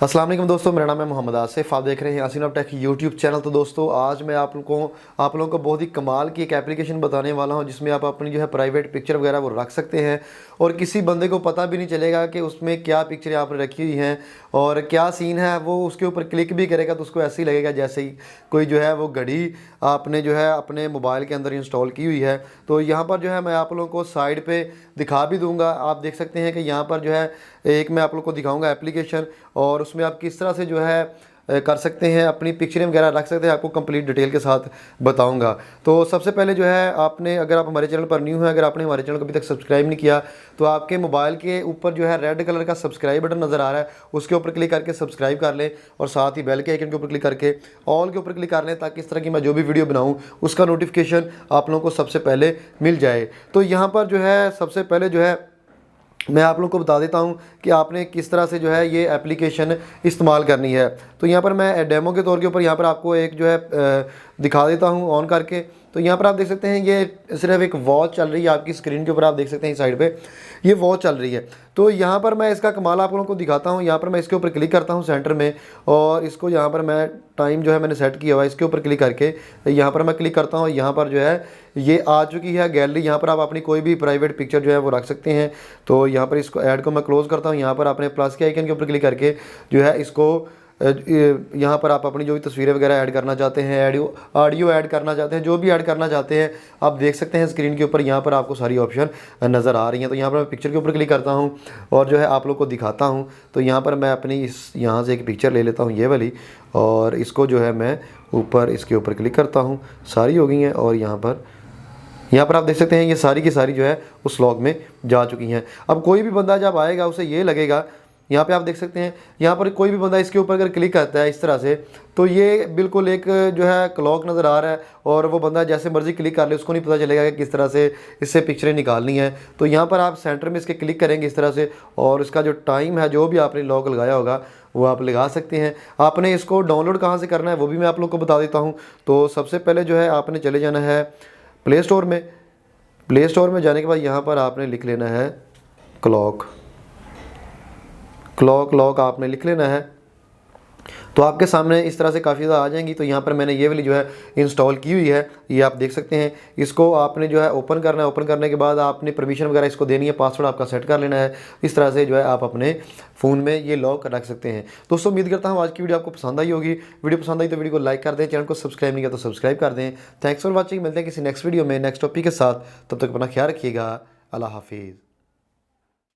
अस्सलाम वालेकुम दोस्तों, मेरा नाम है मोहम्मद आसिफ। आप देख रहे हैं Yasin of take YouTube channel. तो दोस्तों आज मैं आप लोगों को बहुत ही कमाल की एक एप्लीकेशन बताने वाला हूं जिसमें आप अपनी जो है प्राइवेट पिक्चर वगैरह वो रख सकते हैं और किसी बंदे को पता भी नहीं चलेगा कि उसमें क्या पिक्चरें आपने रखी हुई हैं और क्या सीन है। वो उसके ऊपर क्लिक भी करेगा तो उसको ऐसे ही लगेगा जैसे ही कोई जो है वो घड़ी आपने जो है अपने मोबाइल के अंदर इंस्टॉल की हुई है। तो यहाँ पर जो है मैं आप लोगों को साइड पे दिखा भी दूंगा। आप देख सकते हैं कि यहाँ पर जो है एक मैं आप लोग को दिखाऊंगा एप्लीकेशन और उसमें आप किस तरह से जो है कर सकते हैं, अपनी पिक्चरें वगैरह रख सकते हैं। आपको कंप्लीट डिटेल के साथ बताऊंगा। तो सबसे पहले जो है आपने, अगर आप हमारे चैनल पर न्यू हैं, अगर आपने हमारे चैनल को अभी तक सब्सक्राइब नहीं किया तो आपके मोबाइल के ऊपर जो है रेड कलर का सब्सक्राइब बटन नज़र आ रहा है, उसके ऊपर क्लिक करके सब्सक्राइब कर लें और साथ ही बेल के आइकन के ऊपर क्लिक करके ऑल के ऊपर क्लिक कर लें ताकि इस तरह की मैं जो भी वीडियो बनाऊँ उसका नोटिफिकेशन आप लोगों को सबसे पहले मिल जाए। तो यहाँ पर जो है सबसे पहले जो है मैं आप लोगों को बता देता हूं कि आपने किस तरह से जो है ये एप्लीकेशन इस्तेमाल करनी है। तो यहाँ पर मैं डेमो के तौर के ऊपर यहाँ पर आपको एक जो है दिखा देता हूं ऑन करके। तो यहाँ पर आप देख सकते हैं ये सिर्फ एक वॉच चल रही है आपकी स्क्रीन के ऊपर। आप देख सकते हैं इस साइड पे ये वॉच चल रही है। तो यहाँ पर मैं इसका कमाल आप लोगों को दिखाता हूँ। यहाँ पर मैं इसके ऊपर क्लिक करता हूँ सेंटर में और इसको यहाँ पर मैं टाइम जो है मैंने सेट किया हुआ है, इसके ऊपर क्लिक करके यहाँ पर मैं क्लिक करता हूँ। यहाँ पर जो है ये आ चुकी है गैलरी। यहाँ पर आप अपनी कोई भी प्राइवेट पिक्चर जो है वो रख सकते हैं। तो यहाँ पर इसको ऐड को मैं क्लोज़ करता हूँ। यहाँ पर आपने प्लस के आइकन के ऊपर क्लिक करके जो है इसको यहाँ पर आप अपनी जो भी तस्वीरें वगैरह ऐड करना चाहते हैं, ऑडियो ऐड करना चाहते हैं, जो भी ऐड करना चाहते हैं आप देख सकते हैं स्क्रीन के ऊपर। यहाँ पर आपको सारी ऑप्शन नज़र आ रही हैं। तो यहाँ पर मैं पिक्चर के ऊपर क्लिक करता हूँ और जो है आप लोग को दिखाता हूँ। तो यहाँ पर मैं अपनी यहाँ से एक पिक्चर ले लेता हूँ ये वाली और इसको जो है मैं ऊपर इसके ऊपर क्लिक करता हूँ। सारी हो गई हैं और यहाँ पर आप देख सकते हैं ये सारी की सारी जो है उस लॉग में जा चुकी हैं। अब कोई भी बंदा जब आएगा उसे ये लगेगा, यहाँ पे आप देख सकते हैं यहाँ पर कोई भी बंदा इसके ऊपर अगर क्लिक करता है इस तरह से तो ये बिल्कुल एक जो है क्लॉक नज़र आ रहा है और वो बंदा जैसे मर्ज़ी क्लिक कर ले उसको नहीं पता चलेगा कि किस तरह से इससे पिक्चरें निकालनी है। तो यहाँ पर आप सेंटर में इसके क्लिक करेंगे इस तरह से और इसका जो टाइम है जो भी आपने लॉक लगाया होगा वो आप लगा सकते हैं। आपने इसको डाउनलोड कहाँ से करना है वो भी मैं आप लोग को बता देता हूँ। तो सबसे पहले जो है आपने चले जाना है प्ले स्टोर में। प्ले स्टोर में जाने के बाद यहाँ पर आपने लिख लेना है क्लॉक आपने लिख लेना है। तो आपके सामने इस तरह से काफ़ी ज़्यादा आ जाएंगी। तो यहाँ पर मैंने ये वाली जो है इंस्टॉल की हुई है, ये आप देख सकते हैं। इसको आपने जो है ओपन करना है। ओपन करने के बाद आपने परमिशन वगैरह इसको देनी है, पासवर्ड आपका सेट कर लेना है। इस तरह से जो है आप अपने फ़ोन में ये लॉक रख सकते हैं। दोस्तों उम्मीद करता हूँ आज की वीडियो आपको पसंद आई होगी। वीडियो पसंद आई तो वीडियो को लाइक कर दें, चैनल को सब्सक्राइब नहीं किया तो सब्सक्राइब कर दें। Thanks for watching. मिलते हैं किसी नेक्स्ट वीडियो में नेक्स्ट टॉपिक के साथ। तब तक अपना ख्याल रखिएगा। अल्लाह हाफिज़।